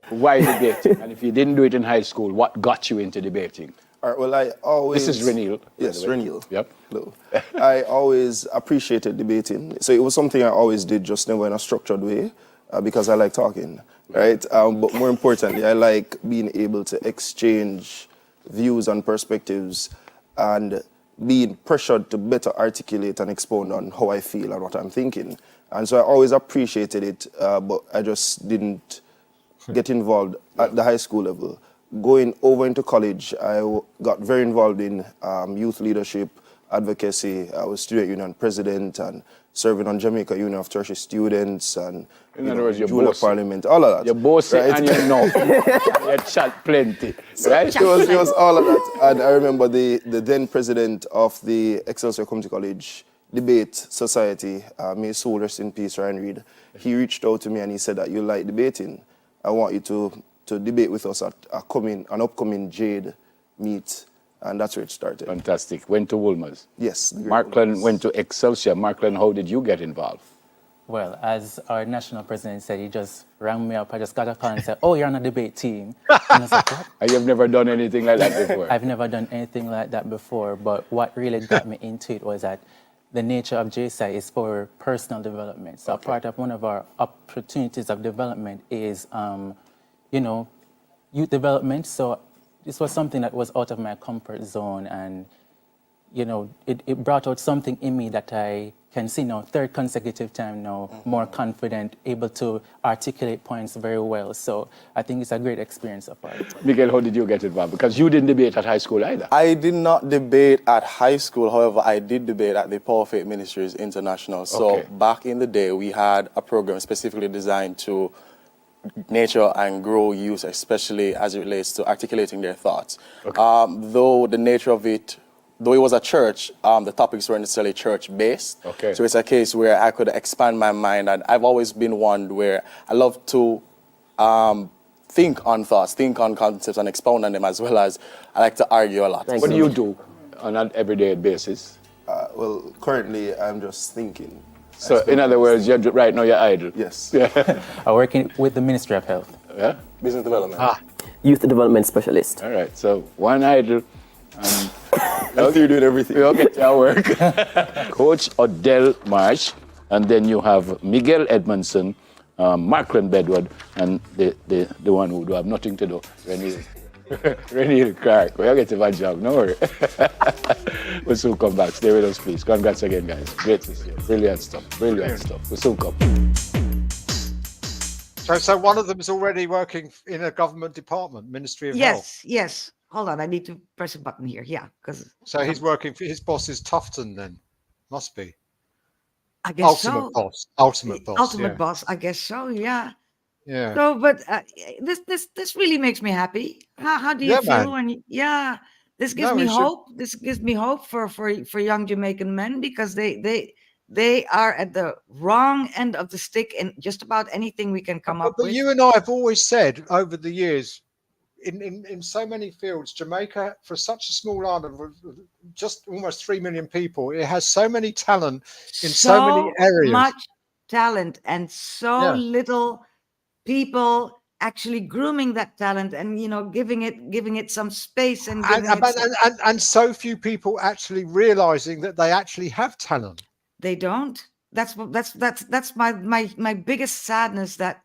Why debating? And if you didn't do it in high school, what got you into debating? All right, well, I always... This is Renil. Yes, Renil. Yep. Hello. I always appreciated debating. So it was something I always did, just never in a structured way, because I like talking, right? But more importantly, I like being able to exchange views and perspectives and being pressured to better articulate and expound on how I feel and what I'm thinking. And so I always appreciated it, but I just didn't get involved at the high school level. Going over into college, I got very involved in youth leadership, advocacy. I was student union president and serving on Jamaica Union of Tertiary Students and in other words, Junior Parliament, all of that. You're bossy, right? And you know. You chat plenty, right? It was all of that. And I remember the then president of the Excelsior Community College Debate Society, may his soul rest in peace, Ryan Reid. He reached out to me and he said that you like debating. I want you to debate with us at an upcoming Jade meet, and that's where it started. Fantastic. Went to Woolmer's. Yes. Markland went to Excelsior. Markland, how did you get involved? Well, as our national president said, he just rang me up. I just got a call and said, "Oh, you're on a debate team." And I was like, "What?" And you've never done anything like that before? I've never done anything like that before, but what really got me into it was that the nature of Wenzzzday is for personal development. So part of one of our opportunities of development is youth development. So this was something that was out of my comfort zone, and it brought out something in me that I can see now, third consecutive time now, more confident, able to articulate points very well. So I think it's a great experience so far. Miguel, how did you get involved? Because you didn't debate at high school either. I did not debate at high school. However, I did debate at the Power Faith Ministries International. So back in the day, we had a program specifically designed to nurture and grow youth, especially as it relates to articulating their thoughts. Though the nature of it, though it was a church, the topics weren't necessarily church-based. So it's a case where I could expand my mind, and I've always been one where I love to think on thoughts, think on concepts, and expound on them, as well as I like to argue a lot. What do you do on an everyday basis? Well, currently I'm just thinking. So in other words, right now you're idle? Yes. I'm working with the Ministry of Health. Yeah? Business development. Youth development specialist. All right, so one idle. You're doing everything. You'll get your work. Coach Odell Marsh, and then you have Miguel Edmondson, Markland Bedward, and the one who do have nothing to do. Ready, Clark. We'll get to a job, no worry. We'll soon come back. Stay with us, please. Congrats again, guys. Great to see you. Brilliant stuff. Brilliant stuff. We'll soon come. So one of them is already working in a government department, Ministry of Health. Yes. Hold on, I need to press a button here. Yeah, because So he's working for his boss is Tufton then, must be. I guess Ultimate so. boss. Ultimate boss. Ultimate Yeah. boss, I guess so. Yeah. Yeah. So, but this really makes me happy. How do you Yeah, feel man. when you, yeah? This gives No, me we should. hope. This gives me hope for young Jamaican men because they are at the wrong end of the stick in just about anything we can come up But with. you and I have always said over the years, in so many fields, Jamaica, for such a small island with just almost 3 million people, it has so many talent in so many areas. Much talent and so little people actually grooming that talent and giving it some space and and so few people actually realizing that they actually have talent. They don't. That's my biggest sadness, that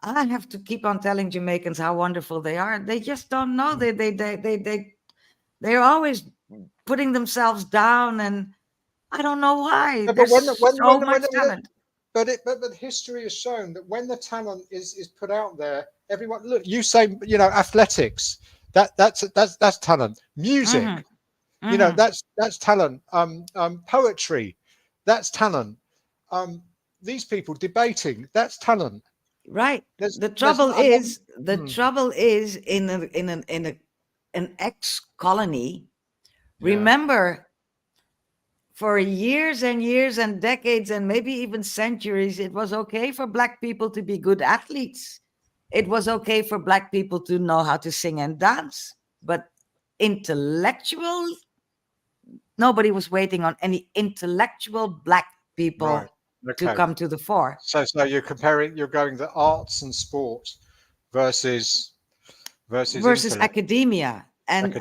I have to keep on telling Jamaicans how wonderful they are. They just don't know. They're always putting themselves down, and I don't know why. Yeah, There's so much talent. But history has shown that when the talent is put out there, everyone look. You say athletics. That's talent. Music. That's talent. Poetry. That's talent. These people debating. That's talent. Right. The trouble is in an ex-colony. Remember, for years and years and decades and maybe even centuries, it was okay for Black people to be good athletes. It was okay for Black people to know how to sing and dance. But intellectual, nobody was waiting on any intellectual Black people to come to the fore. So you're going the arts and sports versus academia. And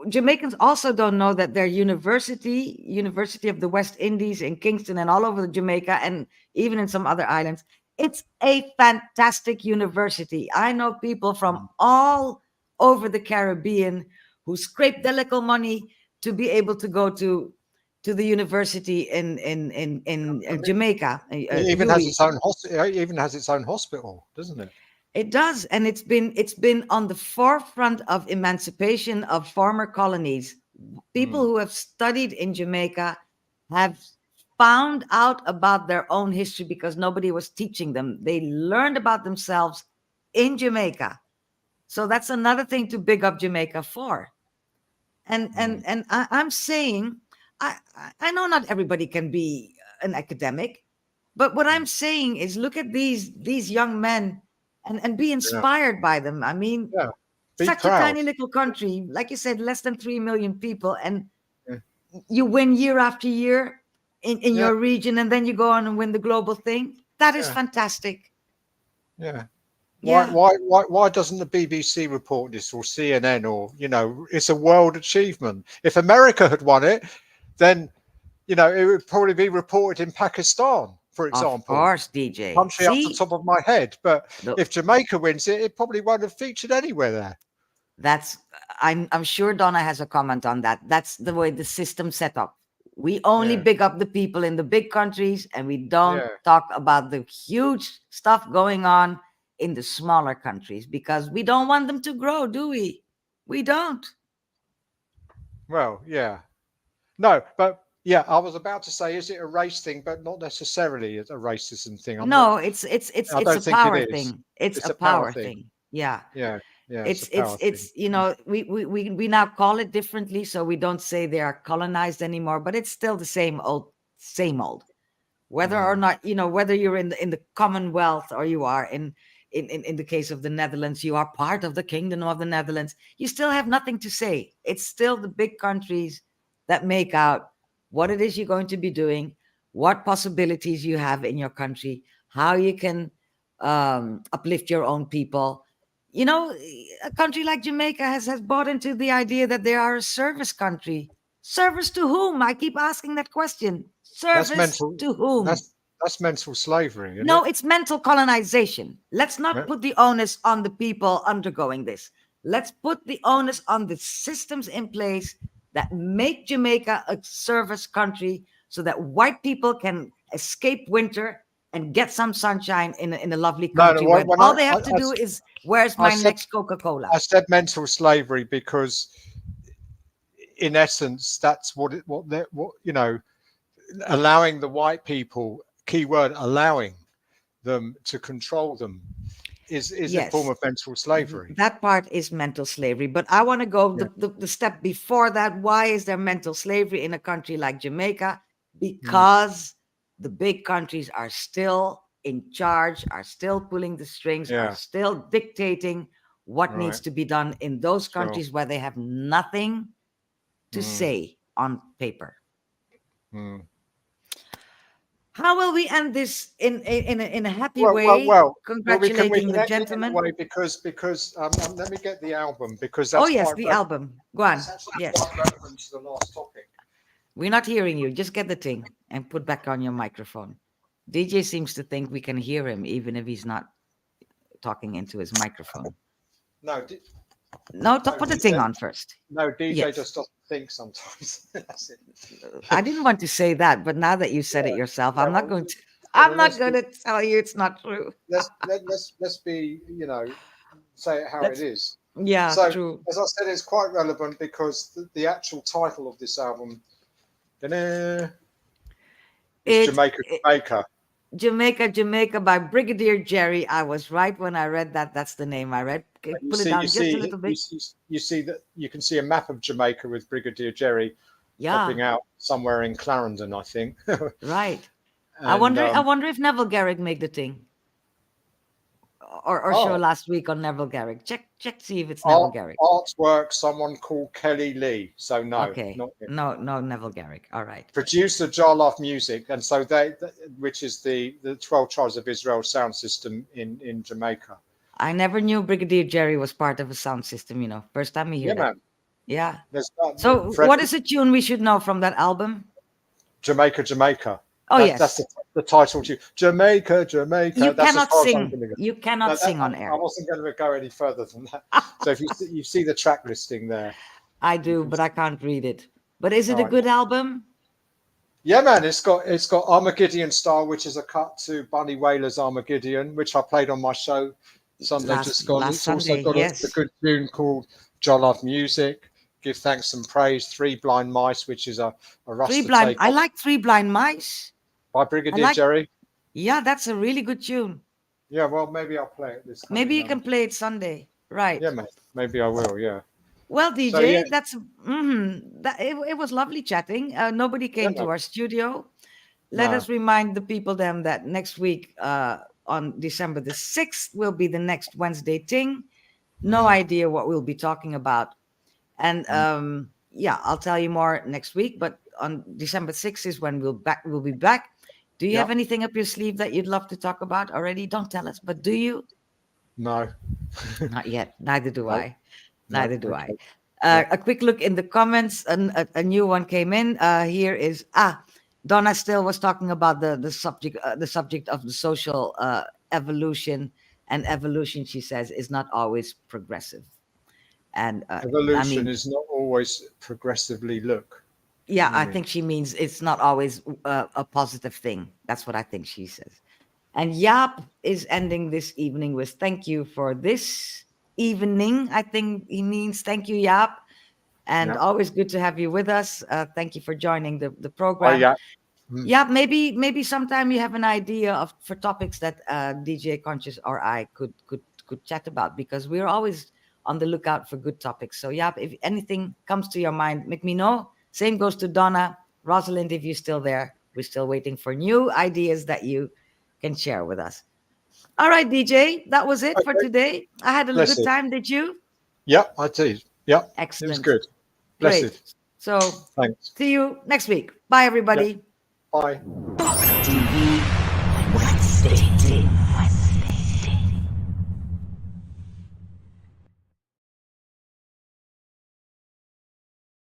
Jamaicans also don't know that their University of the West Indies in Kingston and all over Jamaica and even in some other islands, it's a fantastic university. I know people from all over the Caribbean who scrape their little money to be able to go to the university in Jamaica. It even has its own hospital, doesn't it? It does, and it's been on the forefront of emancipation of former colonies. People who have studied in Jamaica have found out about their own history because nobody was teaching them. They learned about themselves in Jamaica. So that's another thing to big up Jamaica for. And I'm saying, I know not everybody can be an academic, but what I'm saying is look at these young men and be inspired by them. I mean, such a tiny little country, like you said, less than 3 million people, and you win year after year in your region, and then you go on and win the global thing. That is fantastic. Yeah. Why doesn't the BBC report this, or CNN, or it's a world achievement? If America had won it, then it would probably be reported in Pakistan, for example. Of course, DJ. Country off the top of my head, but if Jamaica wins it, it probably won't have featured anywhere there. I'm sure Donna has a comment on that. That's the way the system's set up. We only big up the people in the big countries, and we don't talk about the huge stuff going on in the smaller countries because we don't want them to grow, do we? We don't. Well, yeah. No, but I was about to say, is it a race thing? But not necessarily a racism thing. It's a power thing. It's a power thing. Yeah. It's we now call it differently, so we don't say they are colonized anymore, but it's still the same old. Whether or not whether you're in the Commonwealth or you are in the case of the Netherlands, you are part of the Kingdom of the Netherlands, you still have nothing to say. It's still the big countries that make out what it is you're going to be doing, what possibilities you have in your country, how you can uplift your own people. A country like Jamaica has bought into the idea that they are a service country. Service to whom? I keep asking that question. Service to whom? That's mental slavery. No, it's mental colonization. Let's not put the onus on the people undergoing this. Let's put the onus on the systems in place that make Jamaica a service country so that white people can escape winter and get some sunshine in a lovely country where all they have to do is, where's my next Coca-Cola? I said mental slavery because, in essence, that's what you know, allowing the white people, keyword allowing them to control them, is a form of mental slavery. That part is mental slavery, but I want to go the step before that. Why is there mental slavery in a country like Jamaica? Because the big countries are still in charge, are still pulling the strings, are still dictating what needs to be done in those countries where they have nothing to say on paper. How will we end this in a happy way? Congratulating the gentleman. Because let me get the album, because that's the album. Go on. Yes. Quite relevant to the last topic. We're not hearing you. Just get the thing and put back on your microphone. DJ seems to think we can hear him even if he's not talking into his microphone. No, put the thing on first. No, DJ just doesn't think sometimes. That's it. I didn't want to say that, but now that you said it yourself, I'm not going to tell you it's not true. Let's be, say it how it is. Yeah, so, true. As I said, it's quite relevant because the actual title of this album is Jamaica by Brigadier Jerry. I was right when I read that. That's the name I read. Put it down just a little bit. You see that you can see a map of Jamaica with Brigadier Jerry popping out somewhere in Clarendon, I think. Right. And, I wonder if Neville Garrick made the thing. Or show last week on Neville Garrick. Check see if it's Neville Garrick. Artwork, someone called Kelly Lee. So no, okay. not no Neville Garrick. All right. Producer Jarlath Music, and so which is the 12 Tribes of Israel sound system in Jamaica. I never knew Brigadier Jerry was part of a sound system. First time I hear that. Man. Yeah. So what is a tune we should know from that album? Jamaica. Oh, yes. That's the title tune. Jamaica. You cannot sing. You cannot sing on air. I wasn't going to go any further than that. So if you see the track listing there. I do, but I can't read it. But is it a good album? Yeah, man. It's got Armageddon Style, which is a cut to Bunny Wailer's Armageddon, which I played on my show Sunday just gone. It's also got a good tune called Jarlath Music. Give Thanks and Praise. 3 Blind Mice, which is a Rasta take. I like 3 Blind Mice. By Brigadier Jerry. Yeah, that's a really good tune. Yeah, well, maybe I'll play it this. Maybe you can play it Sunday, right? Yeah, maybe I will. Yeah. Well, DJ, it was lovely chatting. Nobody came to our studio. Let us remind the people then that next week, on December the 6th, will be the next Wenzzzday Ting. No idea what we'll be talking about, and I'll tell you more next week. But on December 6th is when we'll be back. Do you have anything up your sleeve that you'd love to talk about already? Don't tell us, but do you? No. Not yet. Neither do I. Neither do I. A quick look in the comments. A new one came in. Here is Donna still was talking about the subject of the social evolution, and evolution, she says, is not always progressive. And evolution is not always progressively look. Yeah, I think she means it's not always a positive thing. That's what I think she says. And Jaap is ending this evening with thank you for this evening. I think he means thank you, Jaap. And always good to have you with us. Thank you for joining the program. Yeah, maybe sometime you have an idea for topics that DJ Conscious or I could chat about, because we're always on the lookout for good topics. So Jaap, if anything comes to your mind, make me know. Same goes to Donna. Rosalind, if you're still there, we're still waiting for new ideas that you can share with us. All right, DJ, that was it for today. I had a good time. Did you? Yep, I did. Yep. Excellent. It was good. Blessed. Great. So thanks. See you next week. Bye, everybody. Yep. Bye.